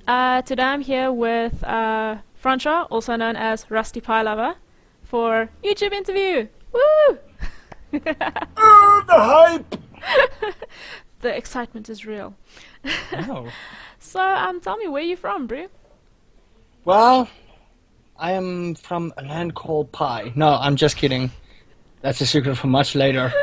Today I'm here with Francois, also known as RustyPieLover, for YouTube interview. Woo! The hype! The excitement is real. Oh. So, tell me, where you from, bro? Well, I am from a land called Pi. No, I'm just kidding. That's a secret for much later.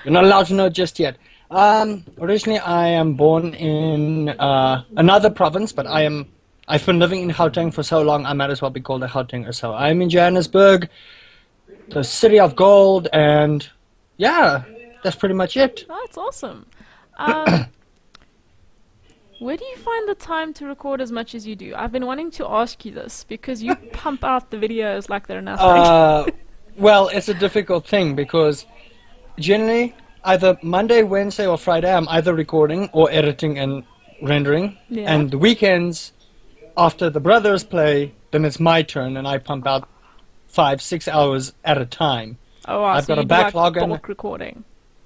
You're not allowed to know just yet. Originally I am born in another province, but I've been living in Gauteng for so long, I might as well be called a Gautenger. So I'm in Johannesburg, the city of gold, and yeah, that's pretty much it. Oh, that's awesome. Where do you find the time to record as much as you do? I've been wanting to ask you this because you pump out the videos like they're nothing. Well, it's a difficult thing because generally either Monday, Wednesday, or Friday I'm either recording or editing and rendering. Yeah. And the weekends, after the brothers play, then it's my turn and I pump out 5-6 hours at a time. Oh, wow, I've so got a you do, like, backlog and bulk recording.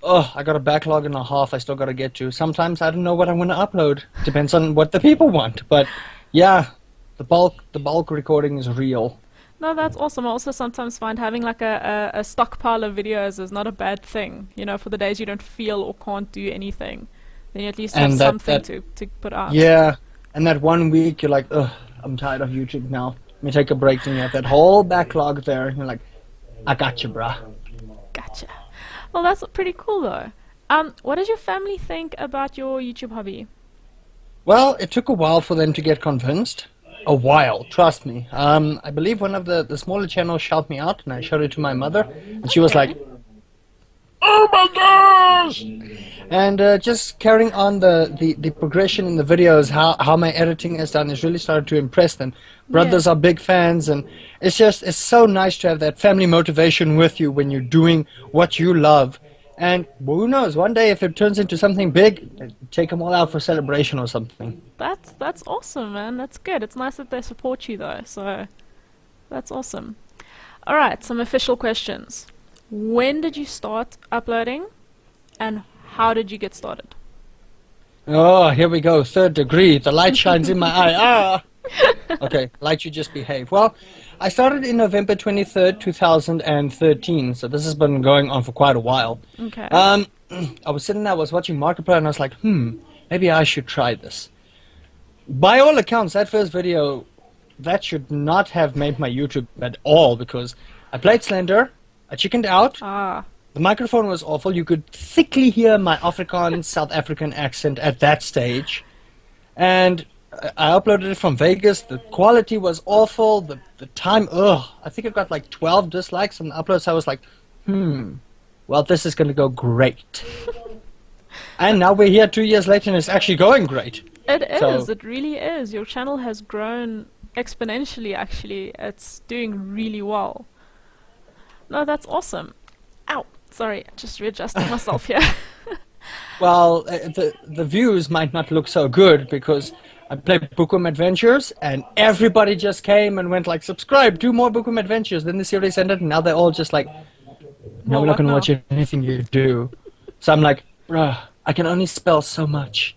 oh, I got a backlog and a half I still got to get to. Sometimes I don't know what I want to upload. Depends on what the people want. But yeah, the bulk recording is real. No, that's awesome. I also sometimes find having like a stockpile of videos is not a bad thing. You know, for the days you don't feel or can't do anything, then you at least have And something to put out. Yeah, and that 1 week you're like, ugh, I'm tired of YouTube now. Let me take a break. And you have that whole backlog there. And you're like, I got you, bruh. Gotcha. Well, that's pretty cool though. What does your family think about your YouTube hobby? Well, it took a while for them to get convinced. A while, trust me. I believe one of the smaller channels shouted me out, and I showed it to my mother, and she was like, "Oh my gosh!" And just carrying on the progression in the videos, how my editing is done, has really started to impress them. Brothers are big fans, and it's so nice to have that family motivation with you when you're doing what you love. And who knows, one day if it turns into something big, take them all out for celebration or something. That's awesome, man. That's good. It's nice that they support you though. So that's awesome. All right, some official questions. When did you start uploading, and how did you get started? Oh, here we go. Third degree. The light shines in my eye. Ah. Okay, light, you just behave. Well, I started in November 23rd, 2013, so this has been going on for quite a while. Okay. I was sitting there, I was watching Markiplier, and I was like, maybe I should try this. By all accounts, that first video, that should not have made my YouTube at all, because I played Slender, I chickened out, the microphone was awful, you could thickly hear my Afrikaans, South African accent at that stage, and I uploaded it from Vegas. The quality was awful. The time, I think it got like 12 dislikes on the upload. So I was like, well, this is going to go great. And now we're here 2 years later and it's actually going great. It is. It really is. Your channel has grown exponentially, actually. It's doing really well. No, that's awesome. Ow. Sorry, just readjusting myself here. Well, the views might not look so good because I played Bookworm Adventures, and everybody just came and went like, subscribe, do more Bookworm Adventures. Then the series ended, and now they're all just like, no, we're not going to watch anything you do. So I'm like, bruh, I can only spell so much.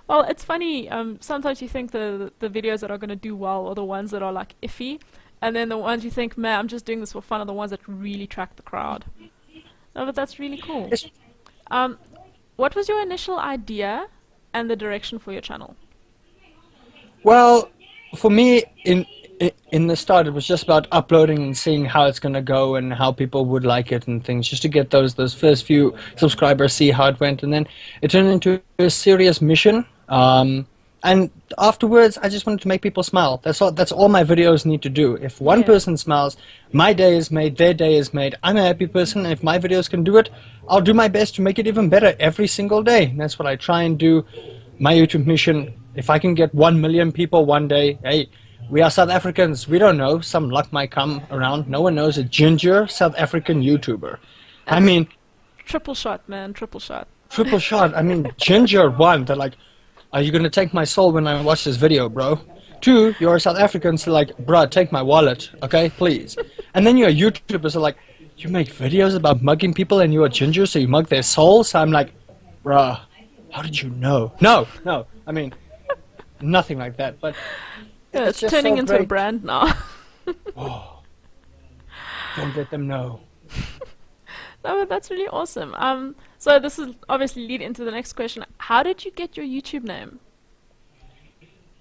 Well, it's funny, sometimes you think the videos that are going to do well are the ones that are like iffy, and then the ones you think, man, I'm just doing this for fun, are the ones that really track the crowd. No, but that's really cool. Yes. What was your initial idea and the direction for your channel? Well, for me, in the start, it was just about uploading and seeing how it's going to go and how people would like it and things, just to get those first few subscribers, see how it went. And then it turned into a serious mission. And afterwards, I just wanted to make people smile. That's all my videos need to do. If one person smiles, my day is made, their day is made. I'm a happy person, and if my videos can do it, I'll do my best to make it even better every single day. And that's what I try and do. My YouTube mission, if I can get 1 million people one day, hey, we are South Africans. We don't know. Some luck might come around. No one knows a ginger South African YouTuber. I mean... Triple shot, man. Triple shot. Triple shot. I mean, ginger, one. They're like, are you going to take my soul when I watch this video, bro? 2, you're a South African, so like, bruh, take my wallet, okay, please. And then you're a YouTuber, so like, you make videos about mugging people and you're a ginger, so you mug their souls? So I'm like, bruh, how did you know? No, I mean, nothing like that. But Yeah, it's it's just turning so into a great. brand now. Oh, don't let them know. No, but that's really awesome. So this is obviously lead into the next question. How did you get your YouTube name?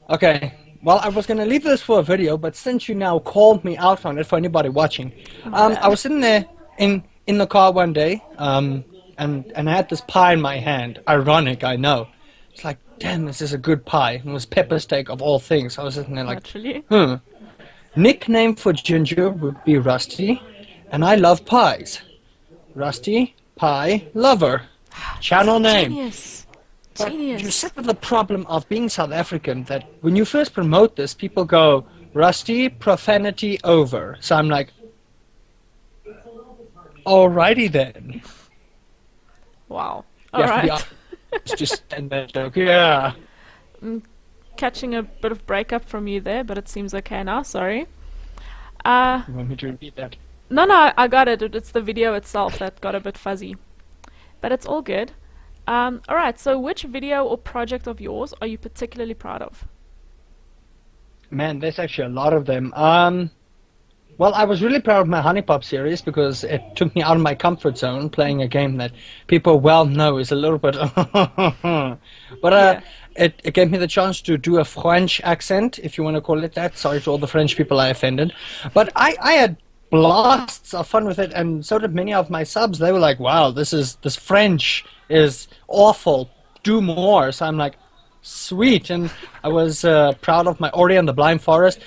Okay. Well, I was gonna leave this for a video, but since you now called me out on it for anybody watching, My bad. I was sitting there in the car one day, and I had this pie in my hand. Ironic, I know. It's like, damn, this is a good pie. It was pepper steak of all things. I was sitting there like, Naturally. Nickname for Ginger would be Rusty, and I love pies. Rusty Pie Lover. Channel name. Genius. But you Genius. sit with the problem of being South African that when you first promote this, people go, Rusty, profanity over. So I'm like, alrighty then. Wow. You All have to be right. honest, just stand there and joke, yeah. Catching a bit of breakup from you there, but it seems okay now. Sorry. Uh, You want me to repeat that? no, I got it. It's the video itself that got a bit fuzzy, but it's all good. All right. So, which video or project of yours are you particularly proud of? Man, there's actually a lot of them. Well, I was really proud of my Honey Pop series because it took me out of my comfort zone playing a game that people well know is a little bit. But Yeah. it gave me the chance to do a French accent, if you want to call it that. Sorry to all the French people I offended. But I had blasts of fun with it, and so did many of my subs. They were like, wow, this French is awful. Do more. So I'm like, sweet. And I was proud of my Ori and the Blind Forest.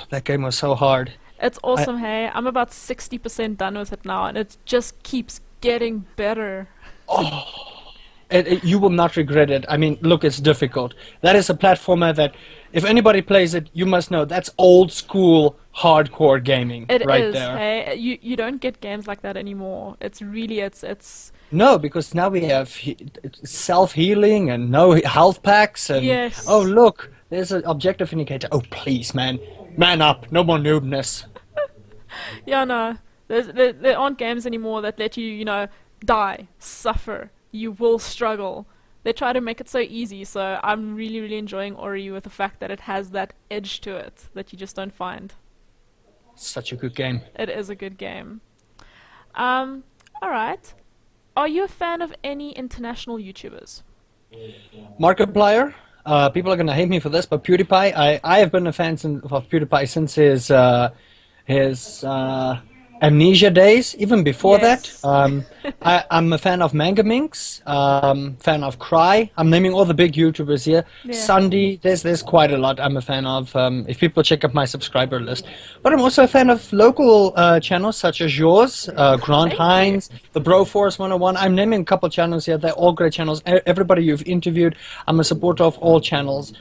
That game was so hard. It's awesome, hey. I'm about 60% done with it now, and it just keeps getting better. You will not regret it. I mean, look, it's difficult. That is a platformer that, if anybody plays it, you must know that's old school hardcore gaming It right is, there. hey. You don't get games like that anymore. It's really, it's No, because now we have self-healing and no health packs and Yes. oh look, there's an objective indicator. Oh please, man up, no more noobness. yeah, no. There aren't games anymore that let you, die, suffer. You will struggle. They try to make it so easy, so I'm really, really enjoying Ori with the fact that it has that edge to it that you just don't find. Such a good game. It is a good game. Alright. Are you a fan of any international YouTubers? Markiplier. People are gonna hate me for this, but PewDiePie. I have been a fan of PewDiePie since his Amnesia days, even before Yes. that. I'm a fan of Manga Minx, fan of Cry. I'm naming all the big YouTubers here. Yeah. Sunday, there's quite a lot I'm a fan of. If people check up my subscriber list, but I'm also a fan of local channels such as yours, Grant Thank Hines, the Broforce 101. I'm naming a couple channels here. They're all great channels. Everybody you've interviewed, I'm a supporter of all channels.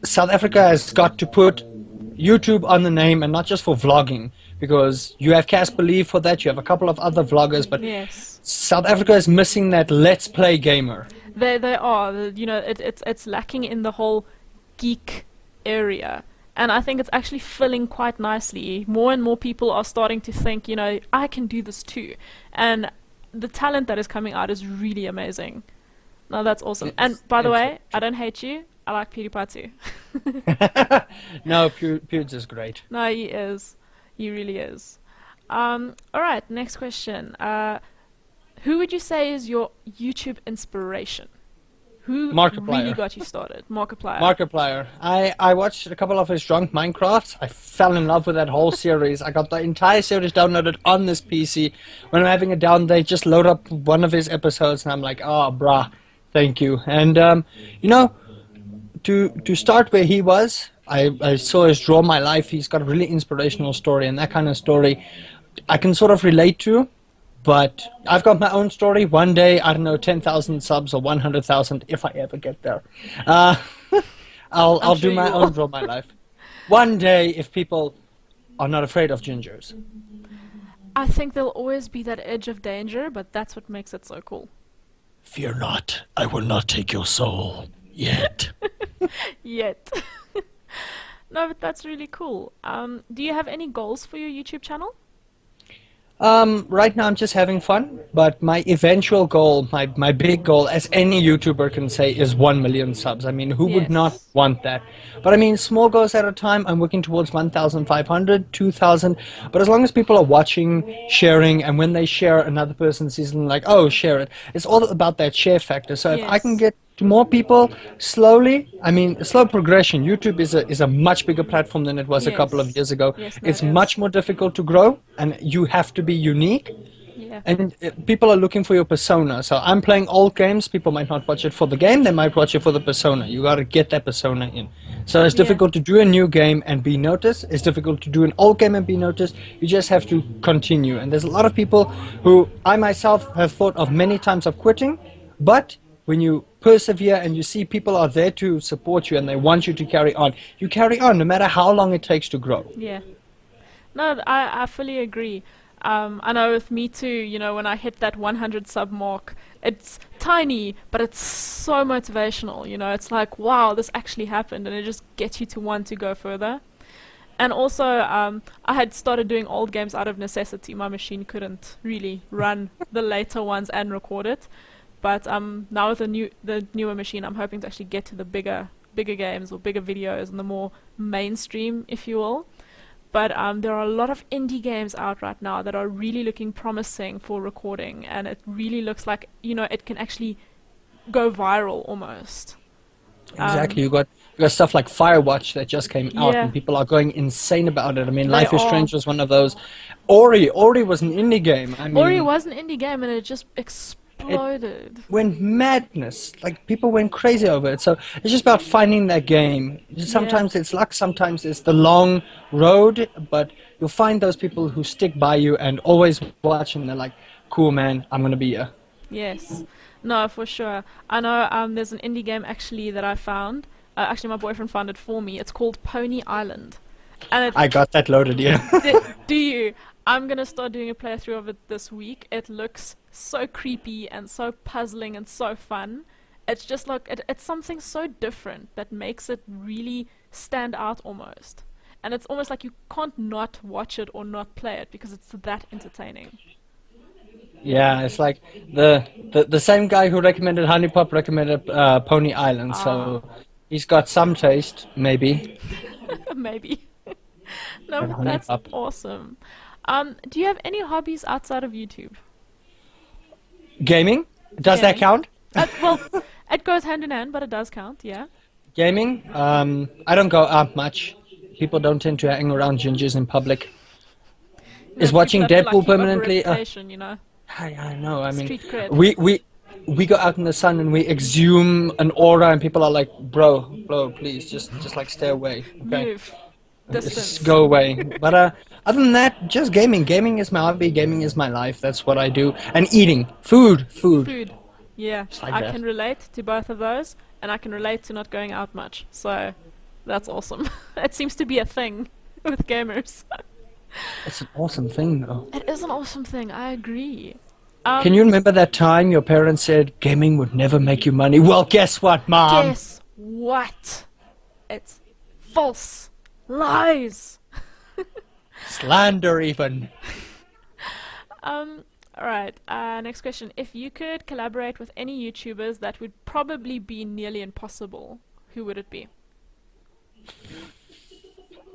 South Africa has got to put YouTube on the name, and not just for vlogging, because you have Cast Believe for that, you have a couple of other vloggers, but Yes. South Africa is missing that let's play gamer. They are. It's lacking in the whole geek area. And I think it's actually filling quite nicely. More and more people are starting to think, I can do this too. And the talent that is coming out is really amazing. No, that's awesome. And by the way, I don't hate you. I like PewDiePie too. No, Pewds is great. No, he is. He really is. Alright, next question. Who would you say is your YouTube inspiration? Who Markiplier. really got you started? Markiplier. Markiplier. I watched a couple of his drunk Minecrafts. I fell in love with that whole series. I got the entire series downloaded on this PC. When I'm having a down day, just load up one of his episodes, and I'm like, oh, brah, thank you. And, to start where he was, I saw his Draw My Life. He's got a really inspirational story, and that kind of story I can sort of relate to. But I've got my own story. One day, I don't know, 10,000 subs or 100,000, if I ever get there. I'll sure do my you own will. Draw My Life. One day, if people are not afraid of gingers. I think there'll always be that edge of danger, but that's what makes it so cool. Fear not, I will not take your soul. Yet. Yet. No, but that's really cool. Do you have any goals for your YouTube channel? Right now I'm just having fun, but my eventual goal, my big goal, as any YouTuber can say, is 1 million subs. I mean, who would not Yes. want that? But I mean, small goals at a time. I'm working towards 1,500, 2,000. But as long as people are watching, sharing, and when they share, another person sees them like, oh, share it. It's all about that share factor. So if I can Yes. get to more people slowly, I mean, slow progression. YouTube is a much bigger platform than it was a couple of Yes. years ago. Yes, no, It's it is. much more difficult to grow, and you have to be unique. Yeah. And people are looking for your persona. So I'm playing old games. People might not watch it for the game. They might watch it for the persona. You got to get that persona in. So it's Yeah. difficult to do a new game and be noticed. It's difficult to do an old game and be noticed. You just have to continue. And there's a lot of people who I myself have thought of many times of quitting. But when you persevere and you see people are there to support you and they want you to carry on, you carry on no matter how long it takes to grow. Yeah. No, I fully agree. I know with me too, you know, when I hit that 100 sub mark, it's tiny, but it's so motivational, you know, it's like, wow, this actually happened, and it just gets you to want to go further. And also, I had started doing old games out of necessity. My machine couldn't really run the later ones and record it. But now with the newer machine, I'm hoping to actually get to the bigger games or bigger videos and the more mainstream, if you will. But there are a lot of indie games out right now that are really looking promising for recording, and it really looks like, you know, it can actually go viral almost. Exactly. You got stuff like Firewatch that just came out, Yeah, and people are going insane about it. I mean, they Life is are. Strange was one of those. Ori was an indie game. I Ori mean, was an indie game and it just it exploded. went madness. Like people went crazy over it. So it's just about finding that game. Yeah, Sometimes it's luck, sometimes it's the long road, but you'll find those people who stick by you and always watch, and they're like, "Cool, man, I'm gonna be here." yes. No, for sure. I know there's an indie game actually that I found. Actually, my boyfriend found it for me. It's called Pony Island. And it I got that loaded here. Do you? I'm gonna start doing a playthrough of it this week. It looks so creepy and so puzzling and so fun. It's just like it's something so different that makes it really stand out almost. And it's almost like you can't not watch it or not play it because it's that entertaining. Yeah, it's like the same guy who recommended Honey Pop recommended Pony Island, Ah, so he's got some taste, maybe. maybe. No, And but Honey that's Pop. awesome. Do you have any hobbies outside of YouTube? Gaming? Does that Gaming? count? Well, it goes hand in hand, but it does count, yeah. Gaming? I don't go out much. People don't tend to hang around gingers in public. No, Is people watching have to like Deadpool keep up a permanently? reputation, you know. I know. I mean, Street cred. we go out in the sun and we exhume an aura, and people are like, bro, please, just like stay away, okay? Move. Just Distance. go away. But other than that, just gaming. Gaming is my hobby. Gaming is my life. That's what I do. And eating. Food. Food. Yeah, Just like I that. can relate to both of those, and I can relate to not going out much. So that's awesome. It seems to be a thing with gamers. It's an awesome thing, though. It is an awesome thing. I agree. Can you remember that time your parents said gaming would never make you money? Well, guess what, Mom? Guess what? It's false. Lies. Slander, even. Alright, next question. If you could collaborate with any YouTubers, that would probably be nearly impossible. Who would it be?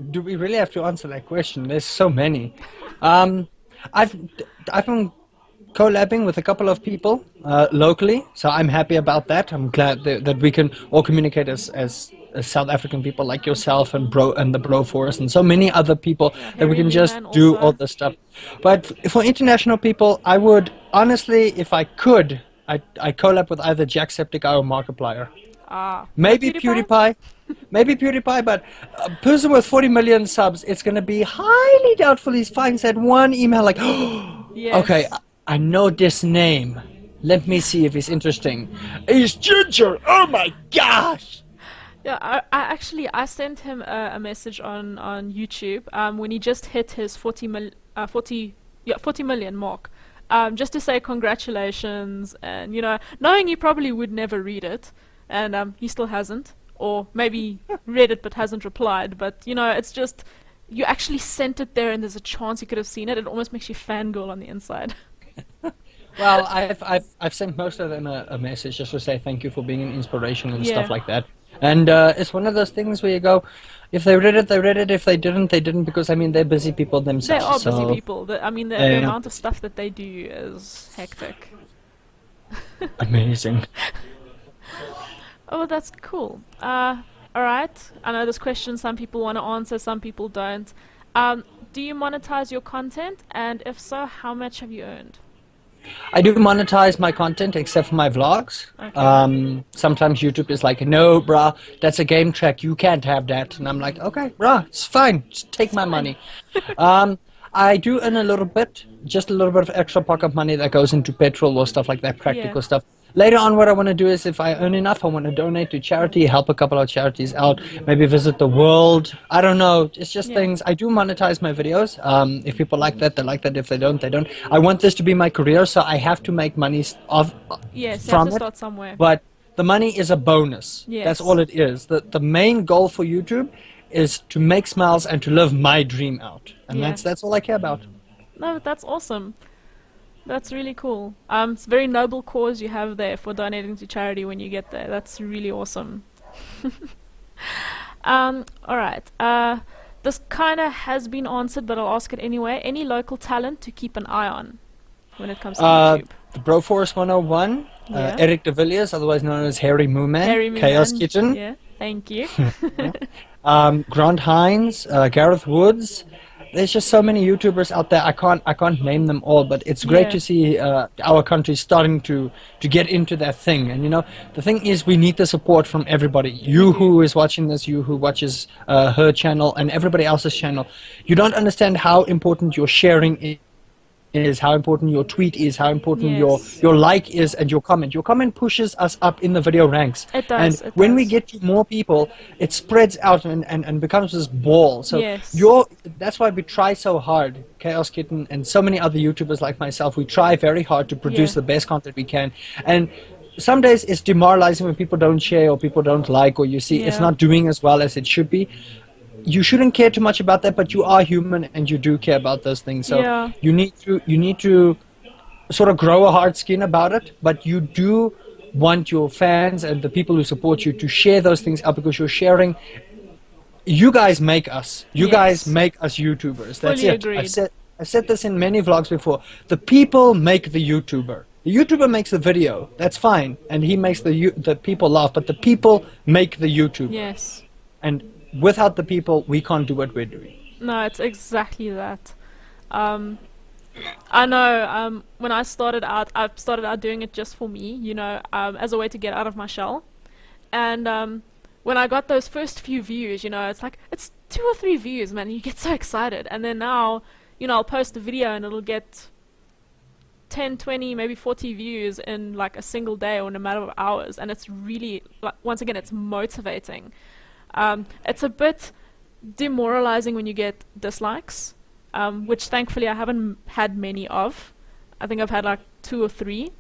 Do we really have to answer that question? There's so many. Um, I've I've been collabing with a couple of people locally, so I'm happy about that. I'm glad that we can all communicate as South African people like yourself and the Bro Forest and so many other people Yeah, that we Harry can just Lehman do all also. this stuff. But for international people, I would honestly, if I could, I collab with either Jacksepticeye or Markiplier. No Maybe PewDiePie? PewDiePie. Maybe PewDiePie, but a person with 40 million subs, it's going to be highly doubtful he finds that one email like, okay, Yes. I know this name. Let me see if it's interesting. He's Ginger! Oh my gosh! Yeah, I sent him a message on YouTube when he just hit his 40 million mark. Just to say congratulations, and you know, knowing he probably would never read it, and he still hasn't, or maybe read it but hasn't replied. But you know, it's just you actually sent it there and there's a chance you could have seen it, it almost makes you fangirl on the inside. Well, I've sent most of them a message just to say thank you for being an inspiration and Yeah. stuff like that. And it's one of those things where you go, if they read it, they read it. If they didn't, they didn't, because I mean they're busy people They themselves. are busy so people. I mean, the Yeah. amount of stuff that they do is hectic. amazing. Oh, well, that's cool. Alright. I know this question some people want to answer, some people don't. Do you monetize your content? And if so, how much have you earned? I do monetize my content except for my vlogs. Okay. Sometimes YouTube is like, no, bruh, that's a game track. You can't have that. And I'm like, okay, bruh, it's fine. Just take my money. I do earn a little bit, just a little bit of extra pocket money that goes into petrol or stuff like that, practical Yeah. stuff. Later on, what I want to do is if I earn enough, I want to donate to charity, help a couple of charities out, maybe visit the world. I don't know. It's just Yeah. things. I do monetize my videos. If people like that, they like that. If they don't, they don't. I want this to be my career, so I have to make money Yes, you have from to it. start somewhere. But the money is a bonus. Yes. That's all it is. The main goal for YouTube is to make smiles and to live my dream out. And Yeah. that's all I care about. No, that's awesome. That's really cool. It's a very noble cause you have there for donating to charity when you get there. That's really awesome. Alright. This kind of has been answered, but I'll ask it anyway. Any local talent to keep an eye on when it comes to YouTube? The Broforce 101, Yeah. Eric de Villiers, otherwise known as Harry Mooman, Harry Mooman. KhAoSKiTTeH, Yeah, thank you. Grant Hines, Gareth Woods. There's just so many YouTubers out there. I can't name them all, but it's great Yeah. to see our country starting to get into that thing. And you know, the thing is, we need the support from everybody. You who is watching this, you who watches her channel, and everybody else's channel. You don't understand how important your sharing is, how important your tweet is, how important Yes. your like is, and your comment. Your comment pushes us up in the video ranks. It does, And it when we does. get to more people, it spreads out and becomes this ball. So Yes. that's why we try so hard. KhAoSKiTTeH and so many other YouTubers like myself, we try very hard to produce Yeah. the best content we can. And some days it's demoralizing when people don't share or people don't like, or you see it's Yeah. not doing as well as it should be. You shouldn't care too much about that, but you are human and you do care about those things. So Yeah. you need to sort of grow a hard skin about it, but you do want your fans and the people who support you to share those things out, because you're sharing. You guys make us. You Yes. guys make us YouTubers. That's Fully it. agreed. I've said this in many vlogs before. The people make the YouTuber. The YouTuber makes the video. That's fine, and he makes the people laugh. But the people make the YouTuber. Yes. And without the people, we can't do what we're doing. No, it's exactly that. I know when I started out doing it just for me, you know, as a way to get out of my shell. And when I got those first few views, you know, it's like, it's 2 or 3 views, man, you get so excited. And then now, you know, I'll post a video and it'll get 10, 20, maybe 40 views in like a single day or in a matter of hours. And it's really, like, once again, it's motivating. It's a bit demoralizing when you get dislikes, which thankfully I haven't had many of. I think I've had like 2 or 3.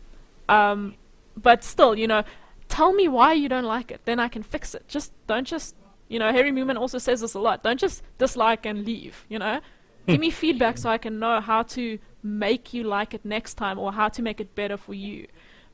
But still, you know, tell me why you don't like it, then I can fix it. Don't just, you know, Harry Mooman also says this a lot. Don't just dislike and leave, you know. Give me feedback so I can know how to make you like it next time or how to make it better for you.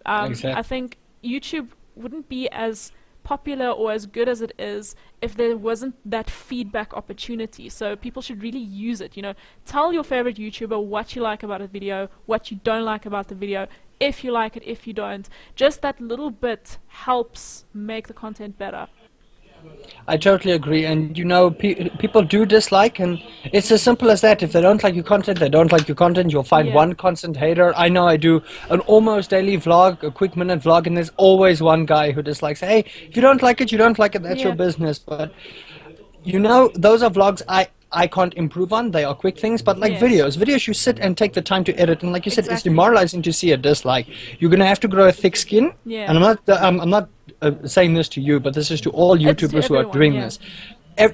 Exactly. I think YouTube wouldn't be as popular or as good as it is if there wasn't that feedback opportunity. So people should really use it, you know. Tell your favorite YouTuber what you like about a video, what you don't like about the video, if you like it, if you don't. Just that little bit helps make the content better. I totally agree, and you know, people do dislike, and it's as simple as that. If they don't like your content, they don't like your content. You'll find Yeah. one constant hater. I know I do an almost daily vlog, a quick minute vlog, and there's always one guy who dislikes. Hey, if you don't like it, you don't like it. That's your Yeah. business. But you know, those are vlogs I can't improve on. They are quick things, but like Yes. videos you sit and take the time to edit, and like you said, it's Exactly. demoralizing to see a dislike. You're gonna have to grow a thick skin. Yeah. And I'm not saying this to you, but this is to all It's to YouTubers who are everyone, doing yeah. this.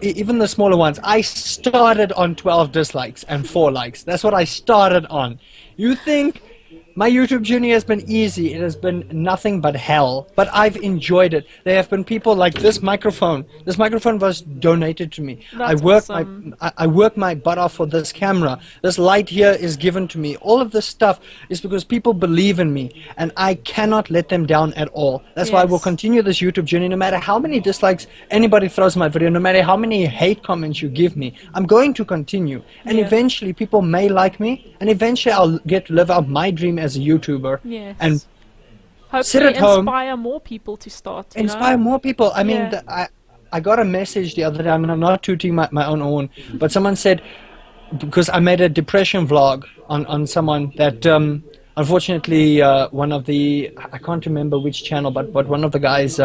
Even the smaller ones. I started on 12 dislikes and 4 likes. That's what I started on. You think My YouTube journey has been easy. It has been nothing but hell, but I've enjoyed it. There have been people like this microphone. This microphone was donated to me. That's awesome. I work my butt off for this camera. This light here is given to me. All of this stuff is because people believe in me, and I cannot let them down at all. That's why I will continue this YouTube journey no matter how many dislikes anybody throws my video, no matter how many hate comments you give me. I'm going to continue, and eventually people may like me, and eventually I'll get to live out my dream as a YouTuber, and hopefully sit at home, inspire more people to start. Inspire more people. I mean, I got a message the other day. I mean, I'm not tooting my own horn, but someone said, because I made a depression vlog on someone that unfortunately one of the, I can't remember which channel, but one of the guys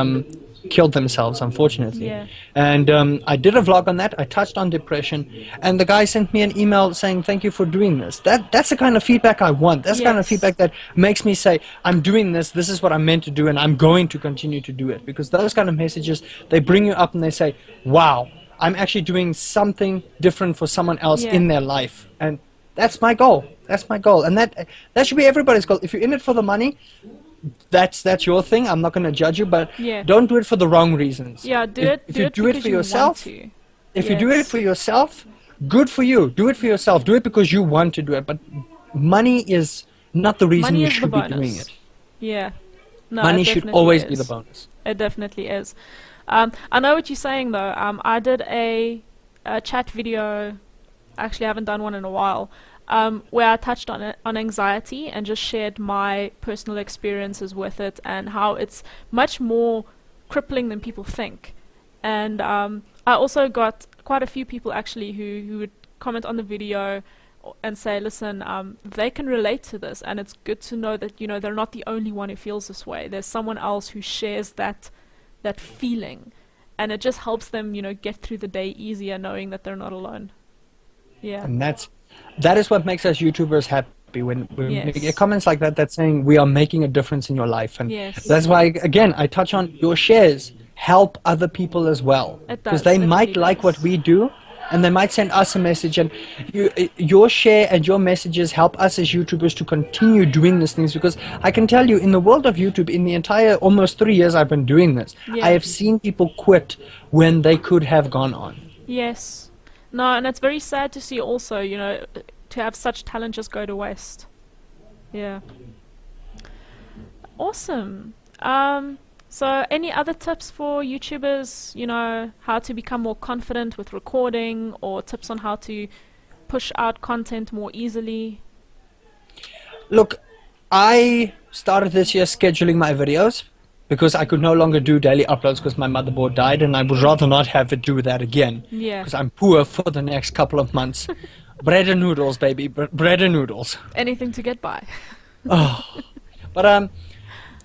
killed themselves, unfortunately. And I did a vlog on that. I touched on depression, and the guy sent me an email saying thank you for doing this. That's the kind of feedback I want. That's the kind of feedback that makes me say I'm doing this is what I'm meant to do, and I'm going to continue to do it. Because those kind of messages, they bring you up and they say, wow, I'm actually doing something different for someone else in their life. And that's my goal. That's my goal. And that should be everybody's goal. If you're in it for the money, that's your thing. I'm not going to judge you, but don't do it for the wrong reasons. If you do it for yourself, if you do it for yourself, good for you. Do it for yourself. Do it because you want to do it. But money is not the reason you should be doing it. No, money should always be the bonus. It definitely is. I know what you're saying though. I did a chat video. Actually, I haven't done one in a while. Where I touched on anxiety and just shared my personal experiences with it and how it's much more crippling than people think. And I also got quite a few people actually who would comment on the video and say, listen, they can relate to this, and it's good to know that they're not the only one who feels this way. There's someone else who shares that feeling, and it just helps them get through the day easier knowing that they're not alone. And that is what makes us YouTubers happy, when we get comments like that that's saying we are making a difference in your life. And that's why, again, I touch on your shares help other people as well, because they might like what we do, and they might send us a message, and your share and your messages help us as YouTubers to continue doing these things. Because I can tell you, in the world of YouTube, in the entire almost 3 years I've been doing this, I have seen people quit when they could have gone on. No, and it's very sad to see also, to have such talent just go to waste. Awesome. So any other tips for YouTubers, how to become more confident with recording, or tips on how to push out content more easily? Look, I started this year scheduling my videos, because I could no longer do daily uploads because my motherboard died, and I would rather not have it do that again. Because I'm poor for the next couple of months. Bread and noodles, baby. Bread and noodles. Anything to get by. But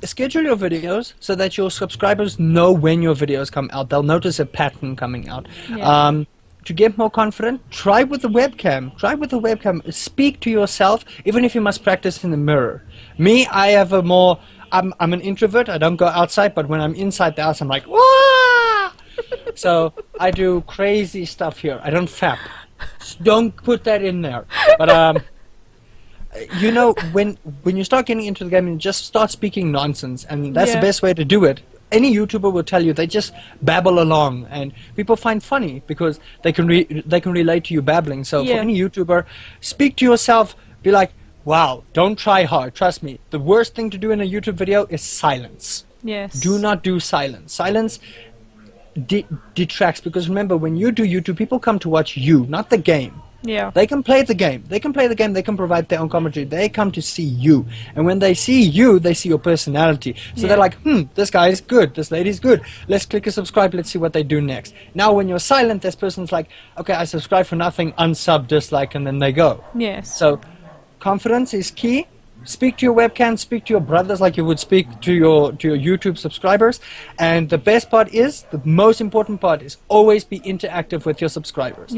schedule your videos so that your subscribers know when your videos come out. They'll notice a pattern coming out. To get more confident, try with the webcam. Try with the webcam. Speak to yourself, even if you must practice in the mirror. Me, I have a more... I'm an introvert. I don't go outside, but when I'm inside the house, I'm like, wah! So I do crazy stuff here. I don't fap. Don't put that in there. But when you start getting into the game, you just start speaking nonsense, and that's the best way to do it. Any YouTuber will tell you they just babble along, and people find funny because they can relate to you babbling. So for any YouTuber, speak to yourself. Be like, wow, don't try hard. Trust me. The worst thing to do in a YouTube video is silence. Do not do silence. Silence detracts, because remember, when you do YouTube, people come to watch you, not the game. They can play the game. They can provide their own commentary. They come to see you. And when they see you, they see your personality. So they're like, this guy is good. This lady's good. Let's click a subscribe. Let's see what they do next. Now, when you're silent, this person's like, okay, I subscribe for nothing, unsub, dislike, and then they go. So confidence is key. Speak to your webcam, speak to your brothers like you would speak to your YouTube subscribers. And the best part is, the most important part is, always be interactive with your subscribers.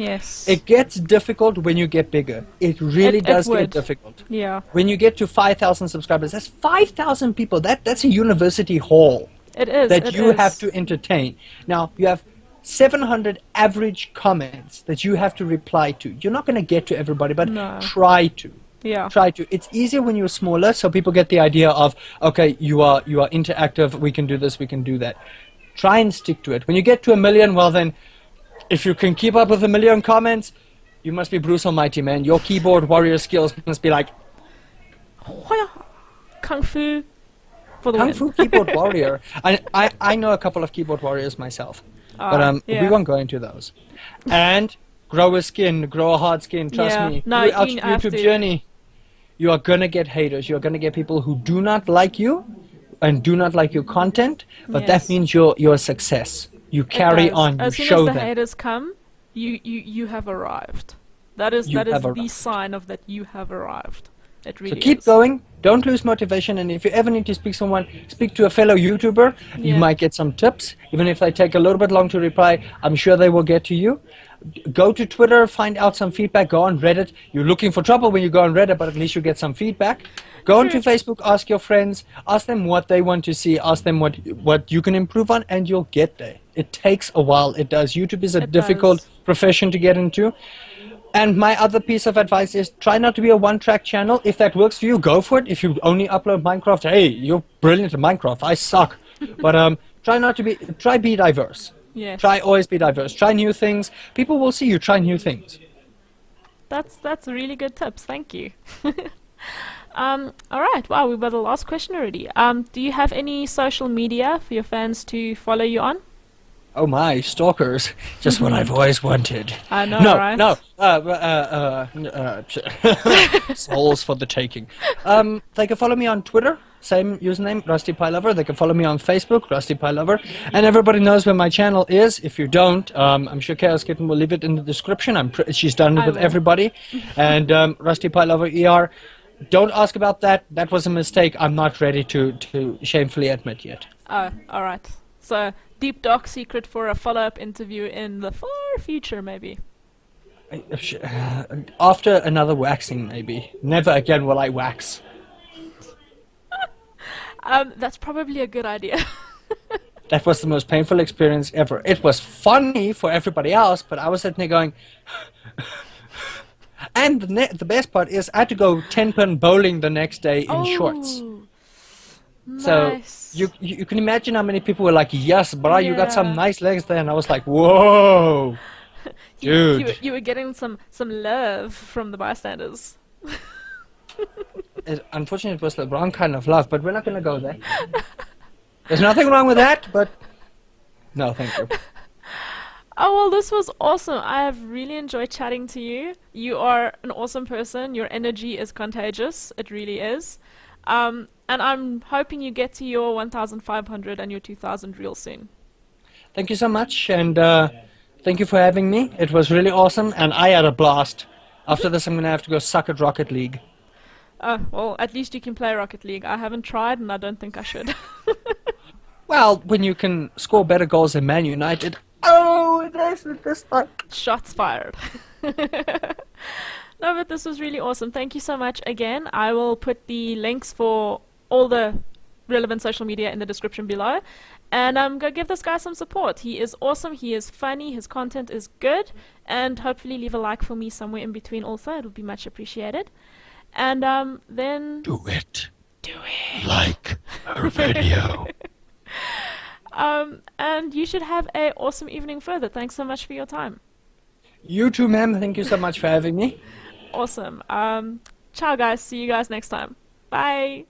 It gets difficult when you get bigger. It really does get difficult. When you get to 5,000 subscribers, that's 5,000 people. That's a university hall. It is. That you have to entertain. Now, you have 700 average comments that you have to reply to. You're not going to get to everybody, but try to. Yeah. Try to. It's easier when you're smaller, so people get the idea of, okay, you are interactive. We can do this. We can do that. Try and stick to it. When you get to 1 million, well then, if you can keep up with 1 million comments, you must be Bruce Almighty, man. Your keyboard warrior skills must be like Kung Fu for the Kung win. Fu keyboard warrior. I know a couple of keyboard warriors myself, but yeah. we won't go into those. And grow a skin, grow a hard skin. Trust me. No, Throughout you your have YouTube to. journey, you are gonna get haters. You are gonna get people who do not like you and do not like your content. But Yes. that means you're a success. You carry It does. on. You As soon show as the them. haters come, you have arrived. That is You have the arrived. sign of that you have arrived. It really So keep is. going. Don't lose motivation. And if you ever need to speak to a fellow YouTuber, you Yeah. might get some tips. Even if they take a little bit long to reply, I'm sure they will get to you. Go to Twitter, find out some feedback. Go on Reddit. You're looking for trouble when you go on Reddit, but at least you get some feedback. Go onto Facebook, ask your friends, ask them what they want to see, ask them what you can improve on, and you'll get there. It takes a while. It does. YouTube is a It difficult does. profession to get into. And my other piece of advice is try not to be a one-track channel. If that works for you, go for it. If you only upload Minecraft, hey, you're brilliant at Minecraft. I suck. But try be diverse. Yes. Try always be diverse. Try new things. People will see you try new things. That's really good tips. Thank you. All right. Wow, we've got the last question already. Do you have any social media for your fans to follow you on? Oh my, stalkers. Just what I've always wanted. I know, No, right? no. Souls for the taking. They can follow me on Twitter, same username, RustyPieLover. They can follow me on Facebook, RustyPieLover. And everybody knows where my channel is. If you don't, I'm sure KhAoSKiTTeH will leave it in the description. She's done it I with will. everybody. And RustyPieLover ER. Don't ask about that. That was a mistake I'm not ready to shamefully admit yet. Oh, all right. So, deep dark secret for a follow-up interview in the far future, maybe. After another waxing, maybe. Never again will I wax. That's probably a good idea. That was the most painful experience ever. It was funny for everybody else, but I was sitting there going... And the best part is I had to go 10-pin bowling the next day in shorts. So Nice. you can imagine how many people were like, yes, brah, you got some Yeah. nice legs there. And I was like, whoa, dude. You were getting some love from the bystanders. Unfortunately, it was the wrong kind of love, but we're not going to go there. There's nothing wrong with that, but no, thank you. Oh, well, this was awesome. I have really enjoyed chatting to you. You are an awesome person. Your energy is contagious. It really is. And I'm hoping you get to your 1,500 and your 2,000 real soon. Thank you so much, and thank you for having me. It was really awesome, and I had a blast. After this, I'm going to have to go suck at Rocket League. Oh, well, at least you can play Rocket League. I haven't tried, and I don't think I should. Well, when you can score better goals than Man United, oh, it is just like... Shots fired. No, but this was really awesome. Thank you so much again. I will put the links for all the relevant social media in the description below. And go give this guy some support. He is awesome. He is funny. His content is good. And hopefully leave a like for me somewhere in between also. It would be much appreciated. And then... Do it. Like her video. And you should have an awesome evening further. Thanks so much for your time. You too, ma'am. Thank you so much for having me. Awesome. Ciao, guys. See you guys next time. Bye.